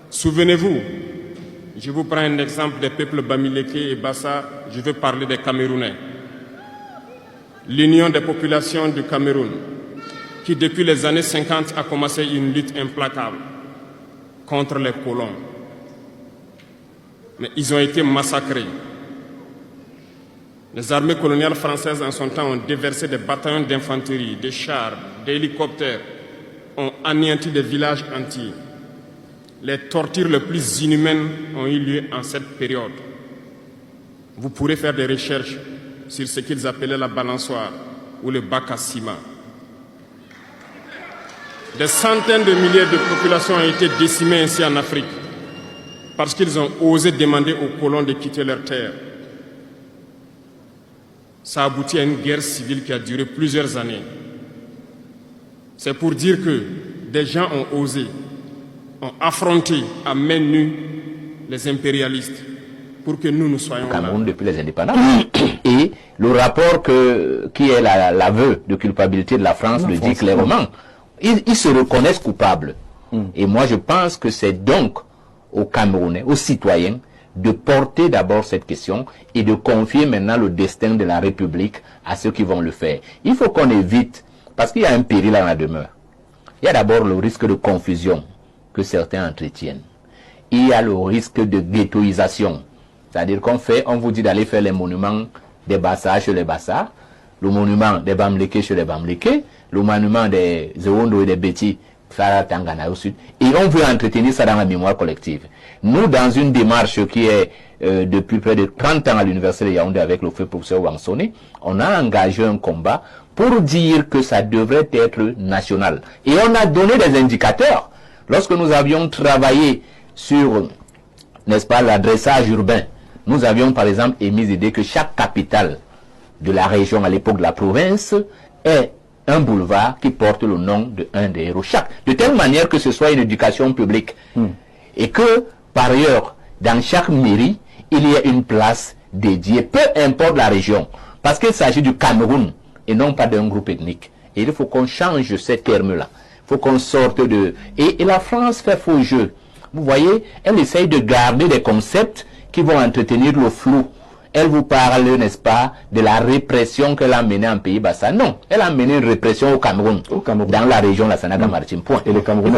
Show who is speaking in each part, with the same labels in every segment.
Speaker 1: Souvenez-vous, je vous prends un exemple des peuples Bamileke et Bassa, je veux parler des Camerounais. L'Union des populations du Cameroun, qui depuis les années 50 a commencé une lutte implacable contre les colons. Mais ils ont été massacrés. Les armées coloniales françaises en son temps ont déversé des bataillons d'infanterie, des chars, des hélicoptères, ont anéanti des villages entiers. Les tortures les plus inhumaines ont eu lieu en cette période. Vous pourrez faire des recherches sur ce qu'ils appelaient la balançoire ou le bac à ciment. Des centaines de milliers de populations ont été décimées ainsi en Afrique parce qu'ils ont osé demander aux colons de quitter leur terre. Ça a abouti à une guerre civile qui a duré plusieurs années. C'est pour dire que des gens ont osé, ont affronté à main nue les impérialistes pour que nous soyons là.
Speaker 2: Cameroun depuis les indépendances. Et le rapport qui est l'aveu de culpabilité de la France le dit clairement. Ils se reconnaissent coupables. Et moi je pense que c'est donc aux Camerounais, aux citoyens, de porter d'abord cette question et de confier maintenant le destin de la République à ceux qui vont le faire. Il faut qu'on évite, parce qu'il y a un péril dans la demeure. Il y a d'abord le risque de confusion que certains entretiennent. Il y a le risque de ghettoisation. C'est-à-dire on vous dit d'aller faire les monuments des Bassa chez les Bassa, le monument des Bamileke chez les Bamileke, le monument des Zewondo et des Beti, Tangana au sud, et on veut entretenir ça dans la mémoire collective. Nous, dans une démarche qui est depuis près de 30 ans à l'université de Yaoundé avec le feu professeur Wangsone, on a engagé un combat pour dire que ça devrait être national. Et on a donné des indicateurs. Lorsque nous avions travaillé sur, n'est-ce pas, l'adressage urbain, nous avions par exemple émis l'idée que chaque capitale de la région à l'époque de la province est un boulevard qui porte le nom d'un des héros chaque, de telle manière que ce soit une éducation publique. Et que, par ailleurs, dans chaque mairie, il y a une place dédiée, peu importe la région, parce qu'il s'agit du Cameroun et non pas d'un groupe ethnique. Et il faut qu'on change ces termes-là. Il faut qu'on sorte de... Et la France fait faux jeu. Vous voyez, elle essaye de garder des concepts qui vont entretenir le flou. Elle vous parle, n'est-ce pas, de la répression qu'elle a menée en Pays Bassa. Non, elle a mené une répression au Cameroun. Dans la région de la Sanaga-Maritime. Point.
Speaker 3: Et le Cameroun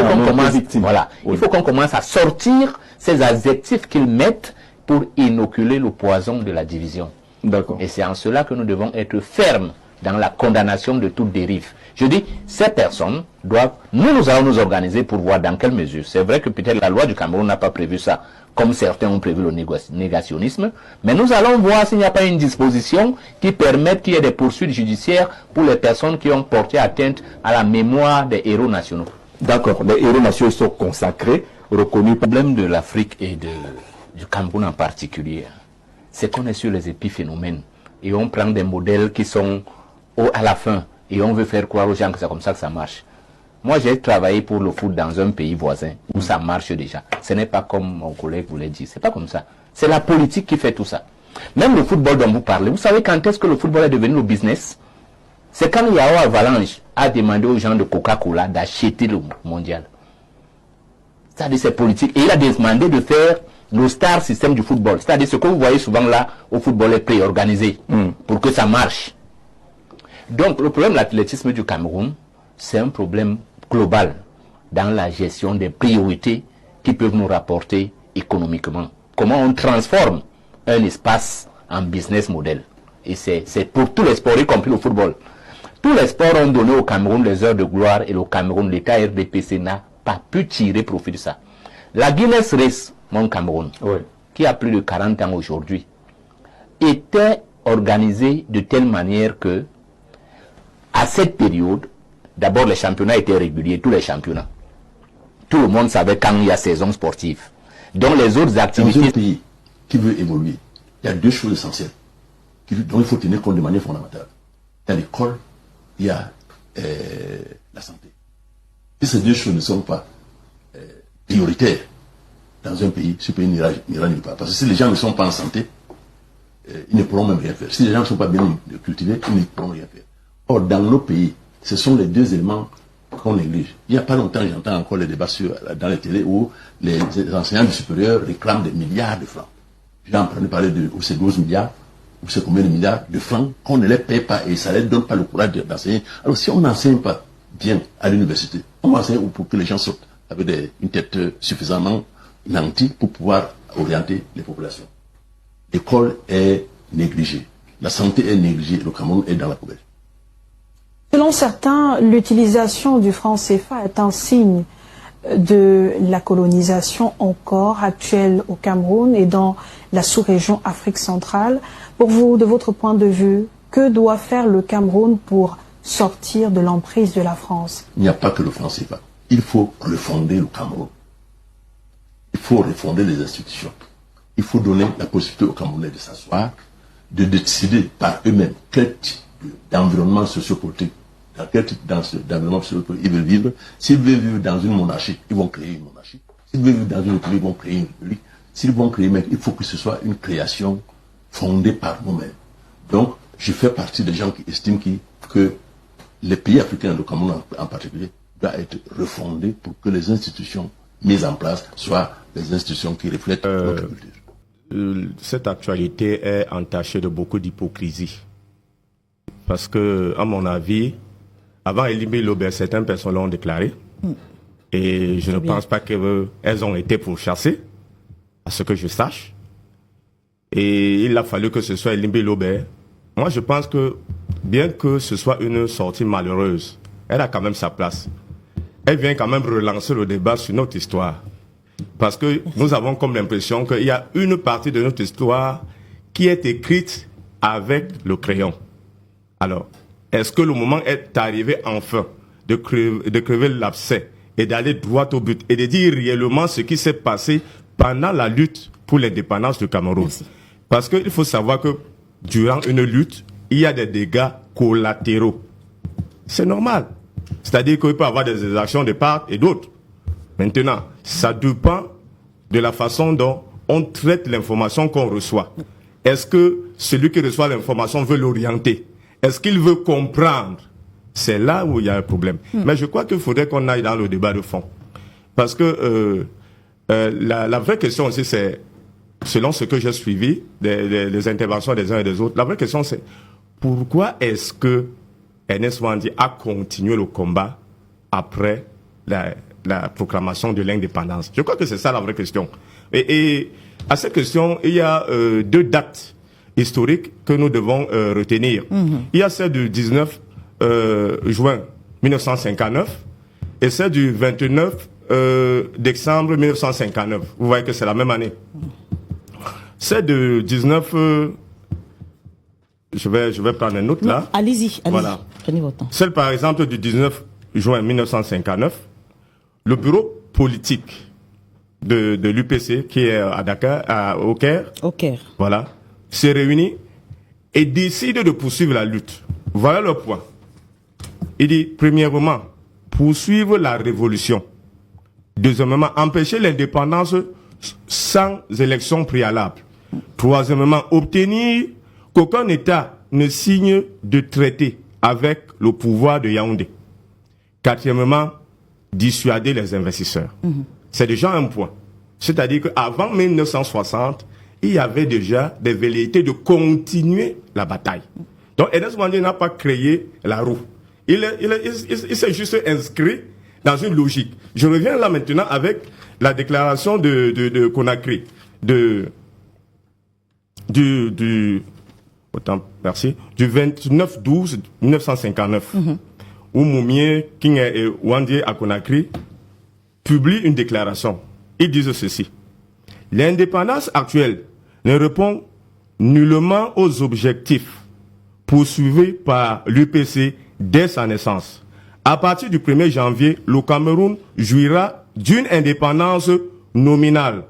Speaker 2: voilà. Il faut qu'on commence à sortir ces adjectifs qu'ils mettent pour inoculer le poison de la division.
Speaker 3: D'accord.
Speaker 2: Et c'est en cela que nous devons être fermes dans la condamnation de toute dérive. Je dis, ces personnes doivent... Nous allons nous organiser pour voir dans quelle mesure. C'est vrai que peut-être la loi du Cameroun n'a pas prévu ça, comme certains ont prévu le négationnisme, mais nous allons voir s'il n'y a pas une disposition qui permette qu'il y ait des poursuites judiciaires pour les personnes qui ont porté atteinte à la mémoire des héros nationaux.
Speaker 3: D'accord, les héros nationaux sont consacrés, reconnus.
Speaker 2: Le problème de l'Afrique et du Cameroun en particulier, c'est qu'on est sur les épiphénomènes et on prend des modèles qui sont à la fin et on veut faire croire aux gens que c'est comme ça que ça marche. Moi, j'ai travaillé pour le foot dans un pays voisin où ça marche déjà. Ce n'est pas comme mon collègue vous l'a dit. C'est pas comme ça. C'est la politique qui fait tout ça. Même le football dont vous parlez, vous savez quand est-ce que le football est devenu le business? C'est quand Yao Avalanche a demandé aux gens de Coca-Cola d'acheter le mondial. C'est-à-dire c'est politique. Et il a demandé de faire le star système du football. C'est-à-dire ce que vous voyez souvent là au football est pré-organisé pour que ça marche. Donc le problème de l'athlétisme du Cameroun, c'est un problème global dans la gestion des priorités qui peuvent nous rapporter économiquement. Comment on transforme un espace en business model. Et c'est pour tous les sports, y compris le football. Tous les sports ont donné au Cameroun les heures de gloire et le Cameroun, l'État RDPC n'a pas pu tirer profit de ça. La Guinness Race, mon Cameroun, qui a plus de 40 ans aujourd'hui, était organisée de telle manière que, à cette période, d'abord les championnats étaient réguliers, tous les championnats. Tout le monde savait quand il y a saison sportive. Donc les autres activités...
Speaker 4: Dans un pays qui veut évoluer, il y a deux choses essentielles dont il faut tenir compte de manière fondamentale. Dans l'école, il y a la santé. Si ces deux choses ne sont pas prioritaires dans un pays, ce pays n'ira nulle part. Parce que si les gens ne sont pas en santé, ils ne pourront même rien faire. Si les gens ne sont pas bien cultivés, ils ne pourront rien faire. Or, dans nos pays, ce sont les deux éléments qu'on néglige. Il n'y a pas longtemps, j'entends encore les débats dans les télés où les enseignants du supérieur réclament des milliards de francs. J'ai entendu parler où c'est 12 milliards, où c'est combien de milliards de francs qu'on ne les paye pas et ça ne leur donne pas le courage d'enseigner. Alors si on n'enseigne pas bien à l'université, on va enseigner pour que les gens sortent avec une tête suffisamment nantie pour pouvoir orienter les populations. L'école est négligée, la santé est négligée, le Cameroun est dans la poubelle.
Speaker 5: Selon certains, l'utilisation du franc CFA est un signe de la colonisation encore actuelle au Cameroun et dans la sous-région Afrique centrale. Pour vous, de votre point de vue, que doit faire le Cameroun pour sortir de l'emprise de la France?
Speaker 4: Il n'y a pas que le franc CFA. Il faut refonder le Cameroun. Il faut refonder les institutions. Il faut donner la possibilité aux Camerounais de s'asseoir, de décider par eux-mêmes quel type d'environnement sociopolitique, dans quel type d'environnement sociopolitique ils veulent vivre. S'ils veulent vivre dans une monarchie, ils vont créer une monarchie. S'ils veulent vivre dans une république, ils vont créer une république. S'ils vont créer, mais il faut que ce soit une création fondée par nous-mêmes. Donc, je fais partie des gens qui estiment que les pays africains, le Cameroun en particulier, doivent être refondés pour que les institutions mises en place soient des institutions qui reflètent notre culture.
Speaker 6: Cette actualité est entachée de beaucoup d'hypocrisie. Parce que, à mon avis, avant Elimé Lobé, certaines personnes l'ont déclaré. Et je ne pense pas qu'elles ont été pourchassées, à ce que je sache. Et il a fallu que ce soit Elimé Lobé. Moi, je pense que, bien que ce soit une sortie malheureuse, elle a quand même sa place. Elle vient quand même relancer le débat sur notre histoire. Parce que nous avons comme l'impression qu'il y a une partie de notre histoire qui est écrite avec le crayon. Alors, est-ce que le moment est arrivé enfin de crever l'abcès et d'aller droit au but et de dire réellement ce qui s'est passé pendant la lutte pour l'indépendance du Cameroun? Merci. Parce qu'il faut savoir que durant une lutte, il y a des dégâts collatéraux. C'est normal. C'est-à-dire qu'il peut y avoir des actions de part et d'autre. Maintenant, ça dépend de la façon dont on traite l'information qu'on reçoit. Est-ce que celui qui reçoit l'information veut l'orienter? Est-ce qu'il veut comprendre? C'est là où il y a un problème. Mais je crois qu'il faudrait qu'on aille dans le débat de fond. Parce que la vraie question aussi, c'est, selon ce que j'ai suivi, des interventions des uns et des autres, la vraie question c'est, pourquoi est-ce que Ernest Ouandi a continué le combat après la proclamation de l'indépendance? Je crois que c'est ça la vraie question. Et à cette question, il y a deux dates historiques que nous devons retenir. Il y a celle du 19 juin 1959 et celle du 29 décembre 1959. Vous voyez que c'est la même année. Celle du 19... Je vais prendre un autre là.
Speaker 7: Allez-y.
Speaker 6: Voilà.
Speaker 7: Prenez votre temps.
Speaker 6: Celle par exemple du 19 juin 1959, le bureau politique de l'UPC qui est à Dakar, au Caire, voilà, s'est réuni et décide de poursuivre la lutte. Voilà le point. Il dit, premièrement, poursuivre la révolution. Deuxièmement, empêcher l'indépendance sans élection préalable. Troisièmement, obtenir qu'aucun État ne signe de traité avec le pouvoir de Yaoundé. Quatrièmement, dissuader les investisseurs. C'est déjà un point. C'est-à-dire qu'avant 1960, il y avait déjà des velléités de continuer la bataille. Donc Ernest Ouandi n'a pas créé la roue. Il s'est juste inscrit dans une logique. Je reviens là maintenant avec la déclaration de Conakry, du 29-12-1959, où Moumié, King et Ouandi à Conakry publient une déclaration. Ils disent ceci: l'indépendance actuelle ne répond nullement aux objectifs poursuivis par l'UPC dès sa naissance. À partir du 1er janvier, le Cameroun jouira d'une indépendance nominale.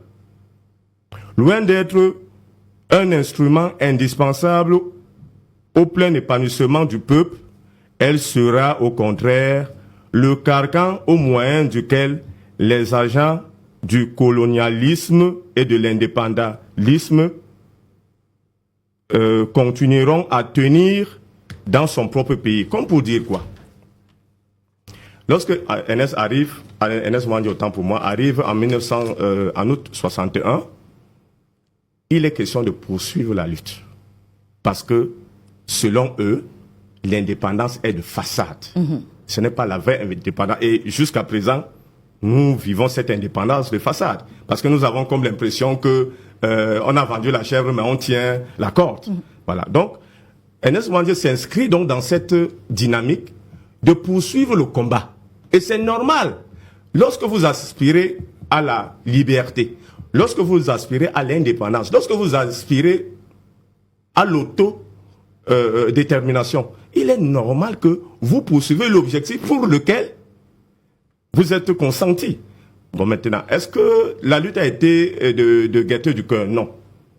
Speaker 6: Loin d'être un instrument indispensable au plein épanouissement du peuple, elle sera au contraire le carcan au moyen duquel les agents du colonialisme et de l'indépendalisme continueront à tenir dans son propre pays. Comme pour dire quoi? Lorsque Ernest Mandy, autant pour moi, arrive en août 61, il est question de poursuivre la lutte. Parce que, selon eux, l'indépendance est de façade. Ce n'est pas la vraie indépendance. Et jusqu'à présent, nous vivons cette indépendance de façade. Parce que nous avons comme l'impression que on a vendu la chèvre, mais on tient la corde. Voilà. Donc, Ernest Mandy s'inscrit donc dans cette dynamique de poursuivre le combat. Et c'est normal. Lorsque vous aspirez à la liberté, lorsque vous aspirez à l'indépendance, lorsque vous aspirez à l'autodétermination, il est normal que vous poursuivez l'objectif pour lequel vous êtes consenti. Bon, maintenant, est-ce que la lutte a été de gaieté du cœur? Non.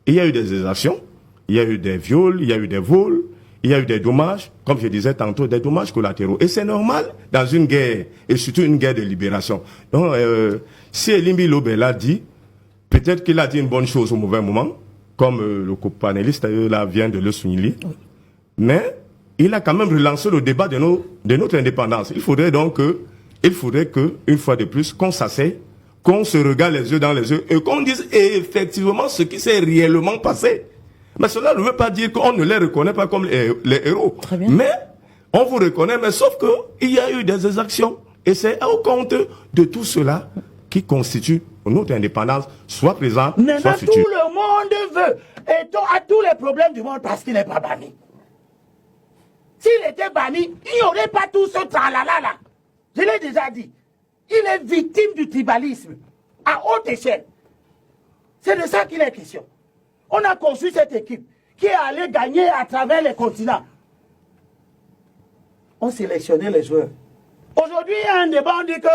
Speaker 6: Il y a eu des exactions, il y a eu des viols, il y a eu des vols, il y a eu des dommages, comme je disais tantôt, des dommages collatéraux. Et c'est normal dans une guerre, et surtout une guerre de libération. Donc, si Elimbi Lobé l'a dit, peut-être qu'il a dit une bonne chose au mauvais moment, comme le co-panéliste là vient de le souligner. Oui. Mais il a quand même relancé le débat de notre indépendance. Il faudrait que, une fois de plus, qu'on s'asseye, qu'on se regarde les yeux dans les yeux et qu'on dise effectivement ce qui s'est réellement passé. Mais cela ne veut pas dire qu'on ne les reconnaît pas comme les héros. Très bien. Mais on vous reconnaît, mais sauf qu'il y a eu des exactions. Et c'est au compte de tout cela qui constitue notre indépendance, soit présente, soit future.
Speaker 7: Tout le monde veut. Et à tous les problèmes du monde parce qu'il n'est pas banni. S'il était banni, il n'y aurait pas tout ce tralala là. Je l'ai déjà dit. Il est victime du tribalisme à haute échelle. C'est de ça qu'il est question. On a construit cette équipe qui est allée gagner à travers les continents. On sélectionnait les joueurs. Aujourd'hui, il y a un débat, on dit que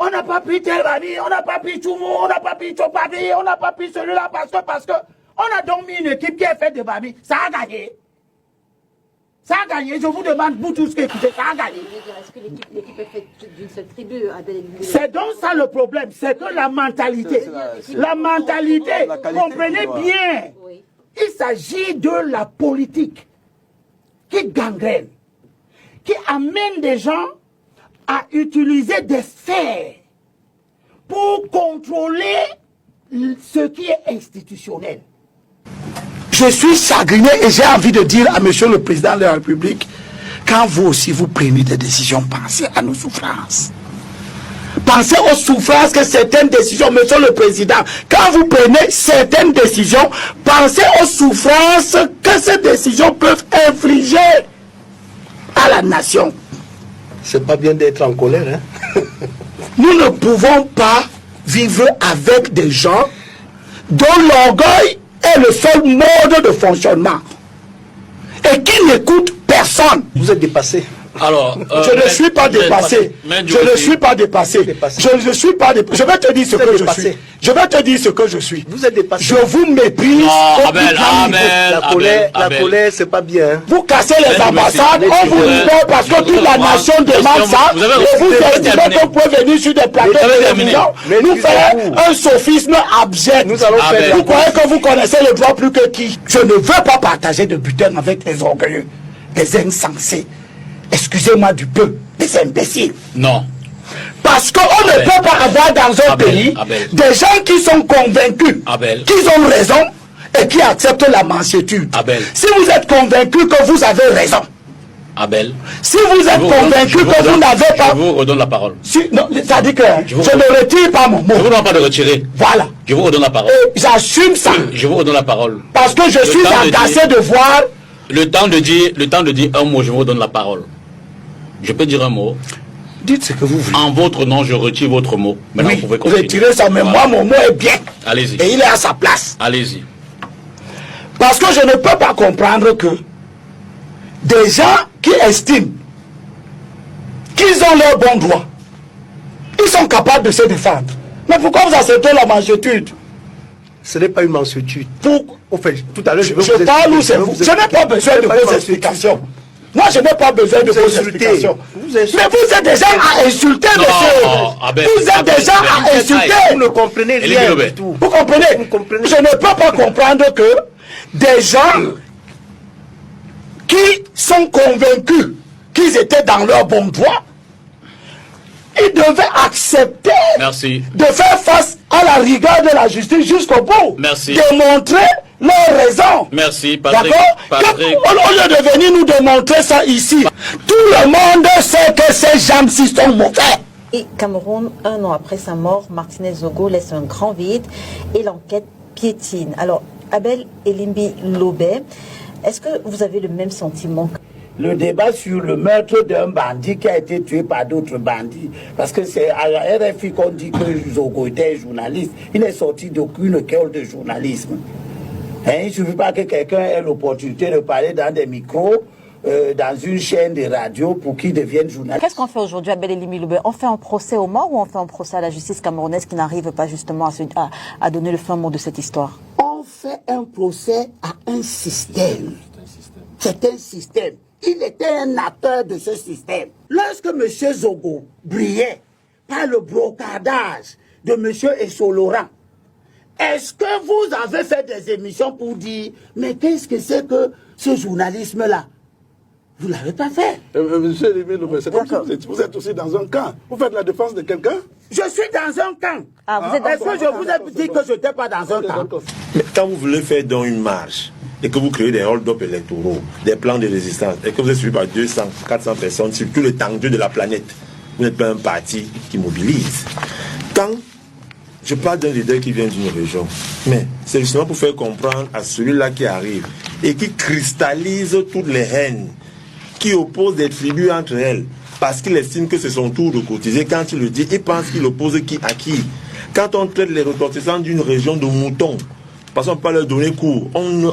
Speaker 7: on n'a pas pris tel Bani, on n'a pas pris Choumou, on n'a pas pris Chopadi, on n'a pas pris celui-là parce que on a donc mis une équipe qui est faite de Bani. Ça a gagné. Ça a gagné. Je vous demande, vous tous qui écoutez, ça a gagné.
Speaker 8: Est-ce que l'équipe est faite d'une seule tribu?
Speaker 7: C'est donc ça le problème. C'est que la mentalité, comprenez bien, oui. Il s'agit de la politique qui gangrène, qui amène des gens à utiliser des sphères pour contrôler ce qui est institutionnel. Je suis chagriné et j'ai envie de dire à monsieur le président de la République, quand vous aussi vous prenez des décisions, pensez à nos souffrances. Pensez aux souffrances que certaines décisions, monsieur le président, quand vous prenez certaines décisions, pensez aux souffrances que ces décisions peuvent infliger à la nation.
Speaker 9: C'est pas bien d'être en colère, hein?
Speaker 7: Nous ne pouvons pas vivre avec des gens dont l'orgueil est le seul mode de fonctionnement et qui n'écoute personne.
Speaker 9: Vous êtes dépassé.
Speaker 10: Alors,
Speaker 7: je ne suis pas dépassé. Je ne suis pas dépassé. Je ne suis pas dépassé. Je vais te dire ce que je suis. Je vais te dire ce que je suis.
Speaker 9: Vous êtes dépassé.
Speaker 7: Je vous méprise.
Speaker 9: La colère, c'est pas bien.
Speaker 7: Vous cassez les ambassades, on vous libère parce que toute la nation demande ça. Et vous estimez qu'on peut venir sur des plateaux de télévision, nous faire un sophisme abject. Vous croyez que vous connaissez le droit plus que qui? Je ne veux pas partager de butin avec des orgueilleux, des insensés. Excusez-moi du peu, des imbéciles.
Speaker 10: Non.
Speaker 7: Parce qu'on ne peut pas avoir dans un pays des gens qui sont convaincus qu'ils ont raison et qui acceptent la mansuétude. Si vous êtes convaincu que vous avez raison, si vous êtes convaincu que vous n'avez pas...
Speaker 10: Je vous redonne la parole.
Speaker 7: Non, ça dit que je ne retire pas mon mot.
Speaker 10: Je vous demande pas de retirer.
Speaker 7: Voilà.
Speaker 10: Je vous redonne la parole.
Speaker 7: Et j'assume ça.
Speaker 10: Je vous redonne la parole.
Speaker 7: Parce que je suis agacé de voir...
Speaker 10: Le temps de dire un mot, je vous redonne la parole. Je peux dire un mot.
Speaker 7: Dites ce que vous voulez.
Speaker 10: En votre nom, je retire votre mot. Maintenant, vous pouvez continuer.
Speaker 7: Retirez ça, mais moi, mon mot est bien.
Speaker 10: Allez-y.
Speaker 7: Et il est à sa place.
Speaker 10: Allez-y.
Speaker 7: Parce que je ne peux pas comprendre que des gens qui estiment qu'ils ont leurs bons droits, ils sont capables de se défendre. Mais pourquoi vous acceptez la mansuétude?
Speaker 9: Ce n'est pas une mansuétude. Enfin, tout à l'heure,
Speaker 7: je parle ou c'est vous? Je n'ai pas besoin de vos explications. Moi, je n'ai pas besoin de vos explications. Mais vous êtes déjà à insulter, monsieur. Vous êtes déjà à insulter.
Speaker 9: Vous ne comprenez rien du tout.
Speaker 7: Vous comprenez? Je ne peux pas comprendre que des gens qui sont convaincus qu'ils étaient dans leur bon droit, ils devaient accepter de faire face à la rigueur de la justice jusqu'au bout. Démontrer leurs raisons.
Speaker 10: Merci, Patrick.
Speaker 7: Au lieu de venir nous démontrer ça ici, tout le monde sait que ces gens-ci sont mauvais.
Speaker 8: Et Cameroun, 1 an après sa mort, Martinez Zogo laisse un grand vide et l'enquête piétine. Alors, Abel Elimbi Lobé, est-ce que vous avez le même sentiment?
Speaker 7: Le débat sur le meurtre d'un bandit qui a été tué par d'autres bandits, parce que c'est à la RFI qu'on dit que Zogo était journaliste. Il n'est sorti d'aucune école de journalisme. Il ne suffit pas que quelqu'un ait l'opportunité de parler dans des micros, dans une chaîne de radio pour qu'il devienne journaliste.
Speaker 8: Qu'est-ce qu'on fait aujourd'hui, Abel Elimbi Lobé? On fait un procès aux morts ou on fait un procès à la justice camerounaise qui n'arrive pas justement à donner le fin mot de cette histoire?
Speaker 7: On fait un procès à un système. C'est un système. Il était un acteur de ce système. Lorsque M. Zogo brillait par le brocardage de M. Essoloran, est-ce que vous avez fait des émissions pour dire mais qu'est-ce que c'est que ce journalisme-là? Vous ne l'avez pas fait.
Speaker 11: Monsieur Lobé, c'est comme si vous êtes aussi dans un camp. Vous faites la défense de quelqu'un?
Speaker 7: Je suis dans un camp. Est-ce que je vous ai dit que je n'étais pas dans un camp?
Speaker 12: Mais quand vous voulez faire dans une marche et que vous créez des hold-up électoraux, des plans de résistance, et que vous êtes suivi par 200, 400 personnes sur tout l'étendue de la planète, vous n'êtes pas un parti qui mobilise. Quand je parle d'un leader qui vient d'une région, mais c'est justement pour faire comprendre à celui-là qui arrive et qui cristallise toutes les haines, qui oppose des tribus entre elles, parce qu'il estime que c'est son tour de cotiser. Quand il le dit, il pense qu'il oppose qui à qui. Quand on traite les ressortissants d'une région de moutons, parce qu'on ne peut pas leur donner cours,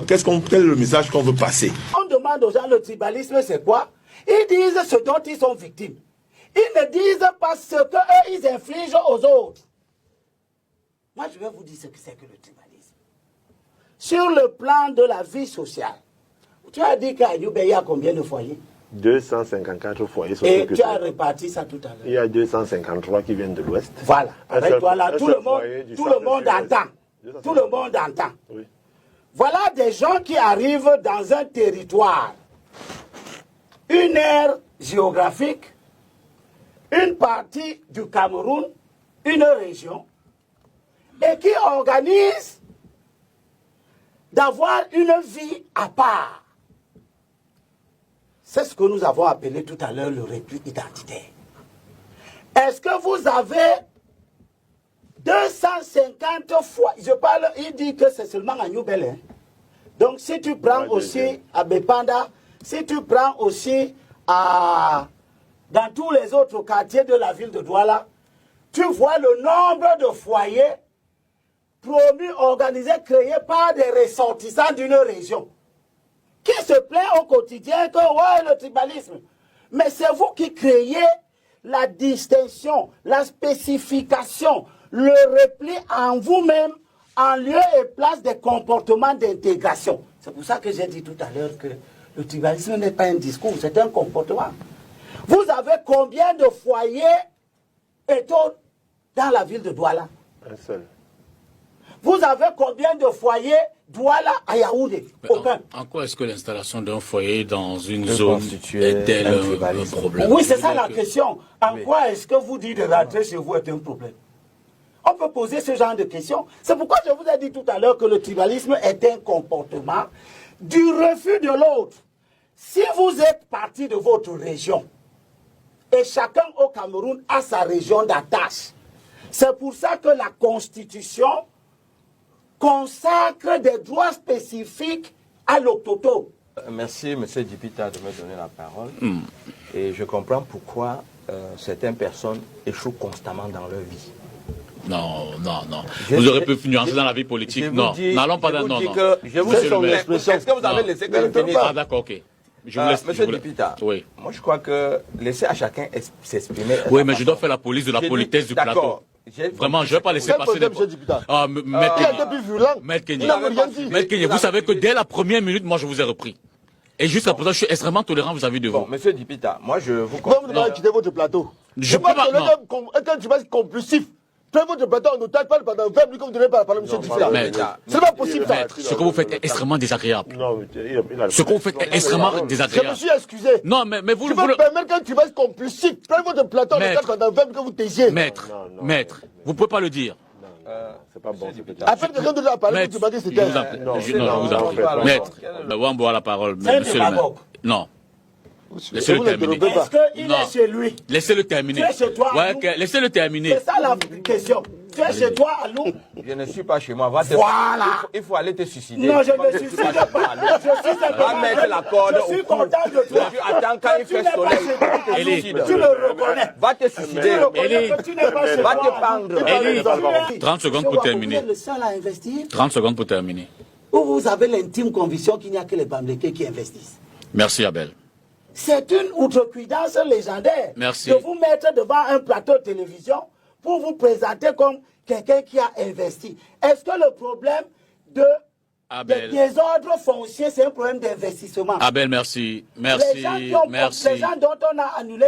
Speaker 12: quel est le message qu'on veut passer?
Speaker 7: On demande aux gens le tribalisme c'est quoi? Ils disent ce dont ils sont victimes. Ils ne disent pas ce qu'eux ils infligent aux autres. Moi je vais vous dire ce que c'est que le tribalisme. Sur le plan de la vie sociale, tu as dit qu'à Youbé il y a combien de foyers?
Speaker 12: 254 foyers
Speaker 7: et tu as réparti ça tout à l'heure.
Speaker 12: Il y a 253 qui viennent de l'Ouest.
Speaker 7: Voilà. Avec toi là, tout le monde entend. Tout le monde entend.
Speaker 12: Oui.
Speaker 7: Voilà des gens qui arrivent dans un territoire, une aire géographique, une partie du Cameroun, une région, et qui organisent d'avoir une vie à part. C'est ce que nous avons appelé tout à l'heure le repli identitaire. Est-ce que vous avez 250 fois, je parle, il dit que c'est seulement à New Bel. Donc si tu prends aussi à Bepanda, si tu prends aussi dans tous les autres quartiers de la ville de Douala, tu vois le nombre de foyers promus, organisés, créés par des ressortissants d'une région, qui se plaint au quotidien que ouais, le tribalisme. Mais c'est vous qui créez la distinction, la spécification, le repli en vous-même, en lieu et place des comportements d'intégration. C'est pour ça que j'ai dit tout à l'heure que le tribalisme n'est pas un discours, c'est un comportement. Vous avez combien de foyers dans la ville de Douala?
Speaker 12: Un seul.
Speaker 7: Vous avez combien de foyers Douala à Yaoundé? Aucun.
Speaker 10: En quoi est-ce que l'installation d'un foyer dans une zone est-elle un problème?
Speaker 7: Oui, c'est ça la question. En quoi est-ce que vous dites de rentrer chez vous est un problème? On peut poser ce genre de questions. C'est pourquoi je vous ai dit tout à l'heure que le tribalisme est un comportement du refus de l'autre. Si vous êtes parti de votre région, et chacun au Cameroun a sa région d'attache, c'est pour ça que la Constitution consacre des droits spécifiques à l'autochtone.
Speaker 13: Merci, M. Dipita, de me donner la parole. Et je comprends pourquoi certaines personnes échouent constamment dans leur vie.
Speaker 10: Non. Vous aurez pu nuancer dans la vie politique. Non, n'allons pas dans... Non.
Speaker 13: Je vous laisse son expression. Est-ce que vous avez laissé que je finisse?
Speaker 10: Ah, d'accord, ok. Je vous laisse,
Speaker 13: Monsieur Dipita,
Speaker 10: oui.
Speaker 13: Moi je crois que laisser à chacun s'exprimer...
Speaker 10: Oui, mais je dois faire la police de la politesse du plateau. Vraiment, je ne vais pas laisser passer des... Maître Kenny, vous savez que dès la première minute, moi je vous ai repris. Et jusqu'à présent, je suis extrêmement tolérant vis-à-vis de vous.
Speaker 13: Bon, monsieur Dipita, moi je vous comprends.
Speaker 9: Vous devez quitter votre plateau.
Speaker 10: Je peux pas...
Speaker 9: Un compulsif. Prenez votre plateau en otage, parle pendant 20 minutes comme vous donnez par la parole, monsieur Diffia. C'est pas possible, ça.
Speaker 10: Maître, ce que vous faites est extrêmement désagréable.
Speaker 12: Non,
Speaker 10: ce que vous faites est extrêmement désagréable.
Speaker 9: Je me suis excusé.
Speaker 10: Non, mais vous...
Speaker 9: Je me permettre qu'un tribunal complicite. Prenez votre plateau en otage pendant 20 minutes que vous taisiez.
Speaker 10: Maître, vous ne pouvez pas le dire.
Speaker 12: C'est pas bon.
Speaker 9: Afin que quelqu'un de la parole, vous demandez c'était.
Speaker 10: Non, je vous en prie. Maître, Wambo a la parole. Monsieur le maire. Non. Laissez-le terminer.
Speaker 7: Est-ce qu'il est chez lui?
Speaker 10: Laissez-le terminer.
Speaker 7: Tu es chez toi,
Speaker 10: laissez-le terminer.
Speaker 7: C'est ça la question. Tu es chez toi, à nous?
Speaker 13: Je ne suis pas chez moi.
Speaker 7: Voilà.
Speaker 13: Il faut aller te suicider.
Speaker 7: Non, je ne me suicide pas.
Speaker 13: Va mettre la corde.
Speaker 7: Je suis content de toi.
Speaker 13: Attends quand il fait soleil.
Speaker 7: Tu le reconnais.
Speaker 13: Va te suicider. Va te pendre.
Speaker 10: 30 secondes pour terminer.
Speaker 7: Vous êtes le seul à investir?
Speaker 10: 30 secondes pour terminer.
Speaker 7: Ou vous avez l'intime conviction qu'il n'y a que les Bamileke qui investissent?
Speaker 10: Merci, Abel.
Speaker 7: C'est une outrecuidance légendaire.
Speaker 10: Merci.
Speaker 7: De vous mettre devant un plateau de télévision pour vous présenter comme quelqu'un qui a investi. Est-ce que le problème des désordres fonciers, c'est un problème d'investissement?
Speaker 10: Abel, merci. Merci.
Speaker 7: Les gens dont on a annulé